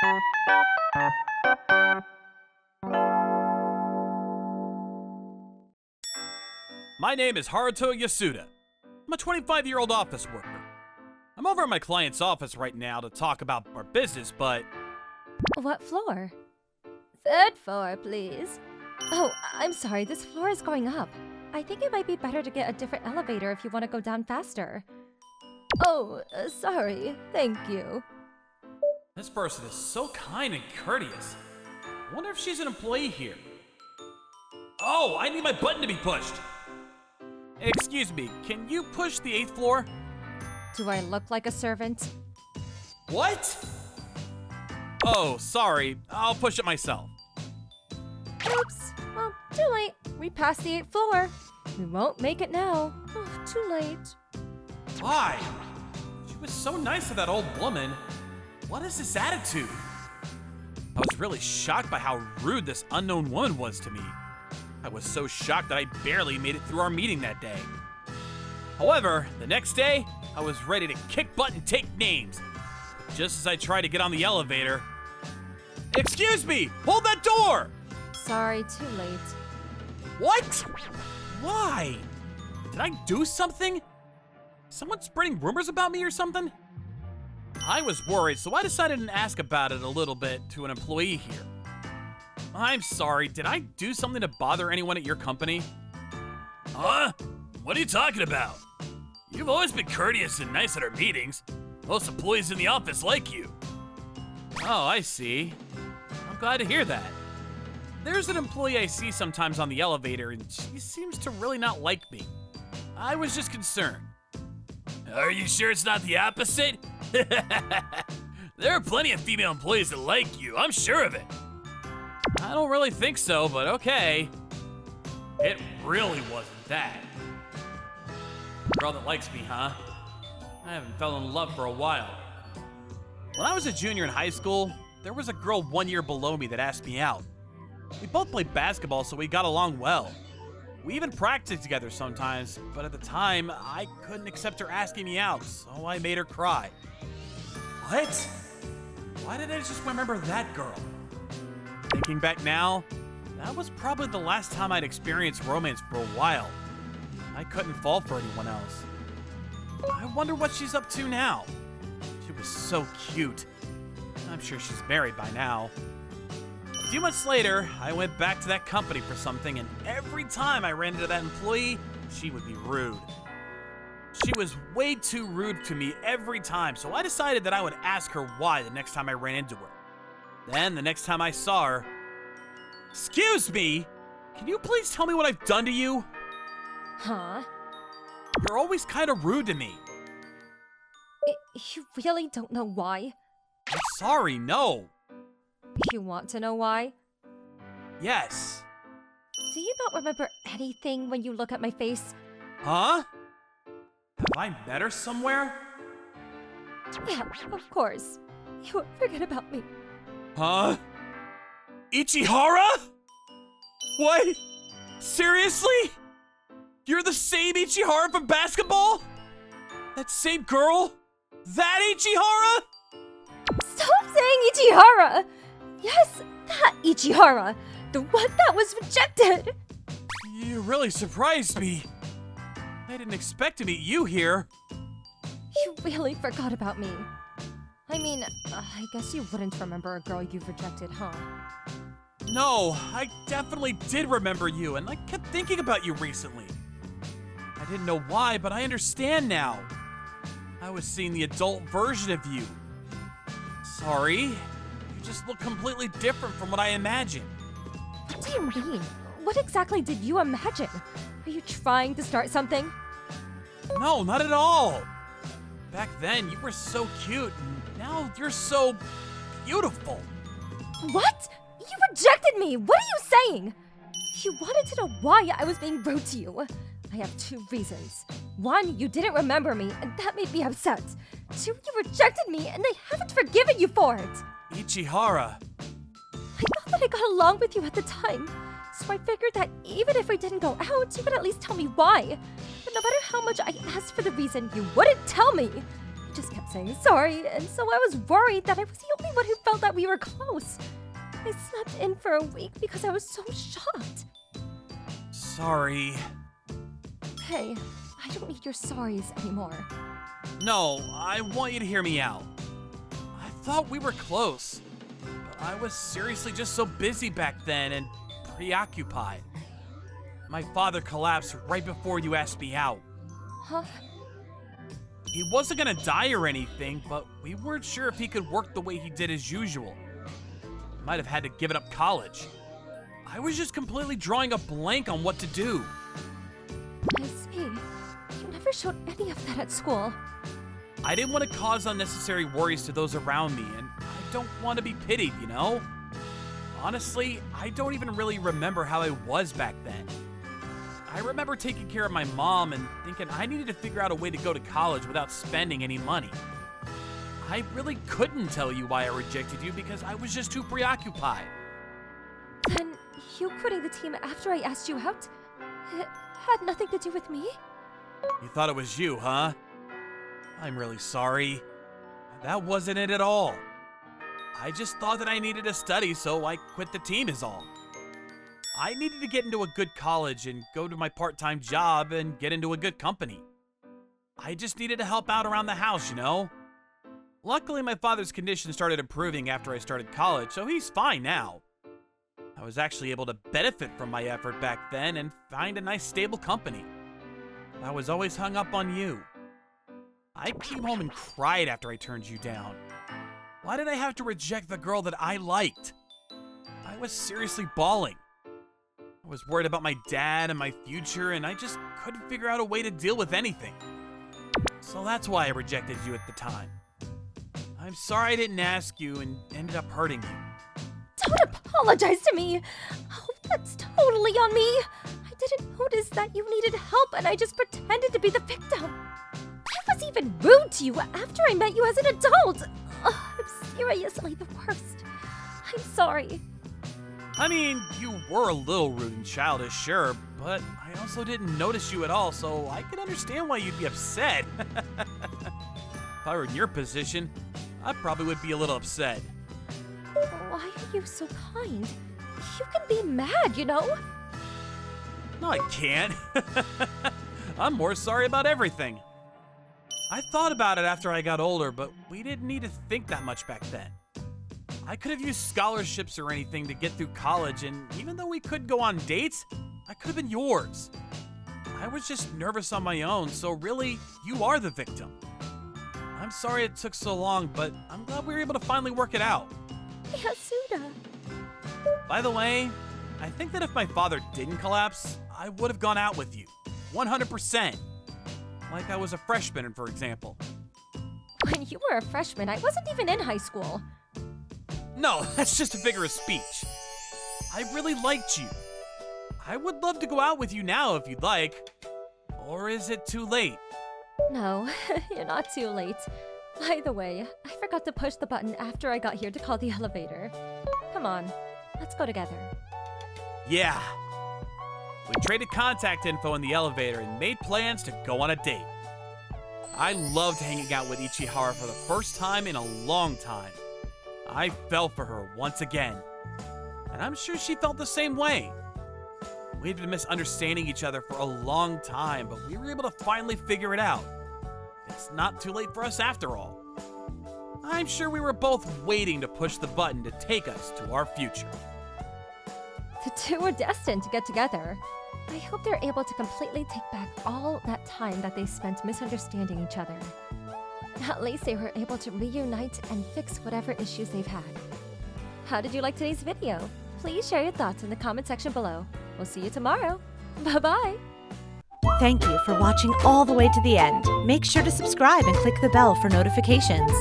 My name is Haruto Yasuda. I'm a 25-year-old office worker. I'm over at my client's office right now to talk about our business, but... What floor? Third floor, please. Oh, I'm sorry, this floor is going up. I think it might be better to get a different elevator if you want to go down faster. Oh, sorry. Thank you. This person is so kind and courteous. I wonder if she's an employee here. Oh, I need my button to be pushed. Excuse me, can you push the 8th floor? Do I look like a servant? What? Oh, sorry. I'll push it myself. Oops. Well, too late. We passed the 8th floor. We won't make it now. Oh, too late. Why? She was so nice to that old woman. What is this attitude? I was really shocked by how rude this unknown woman was to me. I was so shocked that I barely made it through our meeting that day. However, the next day, I was ready to kick butt and take names. But just as I tried to get on the elevator... Excuse me! Hold that door! Sorry, too late. What? Why? Did I do something? Someone spreading rumors about me or something? I was worried, so I decided to ask about it a little bit to an employee here. I'm sorry, did I do something to bother anyone at your company? Huh? What are you talking about? You've always been courteous and nice at our meetings. Most employees in the office like you. Oh, I see. I'm glad to hear that. There's an employee I see sometimes on the elevator, and she seems to really not like me. I was just concerned. Are you sure it's not the opposite? There are plenty of female employees that like you, I'm sure of it. I don't really think so, but okay. It really wasn't that. Girl that likes me, huh? I haven't fell in love for a while. When I was a junior in high school, there was a girl 1 year below me that asked me out. We both played basketball, so we got along well. We even practiced together sometimes, but at the time, I couldn't accept her asking me out, so I made her cry. What? Why did I just remember that girl? Thinking back now, that was probably the last time I'd experienced romance for a while. I couldn't fall for anyone else. I wonder what she's up to now. She was so cute. I'm sure she's married by now. A few months later, I went back to that company for something, and every time I ran into that employee, she would be rude. She was way too rude to me every time, so I decided that I would ask her why the next time I ran into her. Then, the next time I saw her, "Excuse me, can you please tell me what I've done to you?" Huh? You're always kind of rude to me. You really don't know why? I'm sorry, no. You want to know why? Yes. Do you not remember anything when you look at my face? Huh? Have I met her somewhere? Yeah, of course. You won't forget about me. Huh? Ichihara? What? Seriously? You're the same Ichihara from basketball? That same girl? That Ichihara? Stop saying Ichihara! Yes, that Ichihara! The one that was rejected! You really surprised me. I didn't expect to meet you here. You really forgot about me. I mean, I guess you wouldn't remember a girl you've rejected, huh? No, I definitely did remember you, and I kept thinking about you recently. I didn't know why, but I understand now. I was seeing the adult version of you. Sorry, you just look completely different from what I imagined. What do you mean? What exactly did you imagine? Are you trying to start something? No, not at all. Back then, you were so cute, and now you're so beautiful. What? You rejected me! What are you saying? You wanted to know why I was being rude to you. I have two reasons. One, you didn't remember me, and that made me upset. Two, you rejected me, and I haven't forgiven you for it. Ichihara. I thought that I got along with you at the time, so I figured that even if we didn't go out, you would at least tell me why. But no matter how much I asked for the reason, you wouldn't tell me. You just kept saying sorry, and so I was worried that I was the only one who felt that we were close. I slept in for a week because I was so shocked. Sorry. Hey, I don't need your sorries anymore. No, I want you to hear me out. I thought we were close, but I was seriously just so busy back then and preoccupied. My father collapsed right before you asked me out. Huh? He wasn't gonna die or anything, but we weren't sure if he could work the way he did as usual. Might have had to give it up college. I was just completely drawing a blank on what to do. I see. You never showed any of that at school. I didn't want to cause unnecessary worries to those around me, and I don't want to be pitied, you know? Honestly, I don't even really remember how I was back then. I remember taking care of my mom and thinking I needed to figure out a way to go to college without spending any money. I really couldn't tell you why I rejected you because I was just too preoccupied. Then you quitting the team after I asked you out? It had nothing to do with me? You thought it was you, huh? I'm really sorry. That wasn't it at all. I just thought that I needed to study, so I quit the team is all. I needed to get into a good college and go to my part-time job and get into a good company. I just needed to help out around the house, you know? Luckily, my father's condition started improving after I started college, so he's fine now. I was actually able to benefit from my effort back then and find a nice stable company. I was always hung up on you. I came home and cried after I turned you down. Why did I have to reject the girl that I liked? I was seriously bawling. I was worried about my dad and my future, and I just couldn't figure out a way to deal with anything. So that's why I rejected you at the time. I'm sorry I didn't ask you and ended up hurting you. Don't apologize to me! Oh, that's totally on me! I didn't notice that you needed help and I just pretended to be the victim. I was even rude to you after I met you as an adult! Ugh, I'm seriously the worst. I'm sorry. I mean, you were a little rude and childish, sure, but I also didn't notice you at all, so I can understand why you'd be upset. If I were in your position, I probably would be a little upset. Why are you so kind? You can be mad, you know? No, I can't. I'm more sorry about everything. I thought about it after I got older, but we didn't need to think that much back then. I could have used scholarships or anything to get through college, and even though we could go on dates, I could have been yours. I was just nervous on my own, so really, you are the victim. I'm sorry it took so long, but I'm glad we were able to finally work it out. Yasuda. By the way, I think that if my father didn't collapse, I would have gone out with you. 100%. Like I was a freshman, for example. When you were a freshman, I wasn't even in high school. No, that's just a figure of speech. I really liked you. I would love to go out with you now if you'd like. Or is it too late? No, you're not too late. By the way, I forgot to push the button after I got here to call the elevator. Come on, let's go together. Yeah. We traded contact info in the elevator and made plans to go on a date. I loved hanging out with Ichihara for the first time in a long time. I fell for her once again. And I'm sure she felt the same way. We had been misunderstanding each other for a long time, but we were able to finally figure it out. It's not too late for us after all. I'm sure we were both waiting to push the button to take us to our future. The two are destined to get together. I hope they're able to completely take back all that time that they spent misunderstanding each other. At least they were able to reunite and fix whatever issues they've had. How did you like today's video? Please share your thoughts in the comment section below. We'll see you tomorrow. Bye-bye! Thank you for watching all the way to the end. Make sure to subscribe and click the bell for notifications.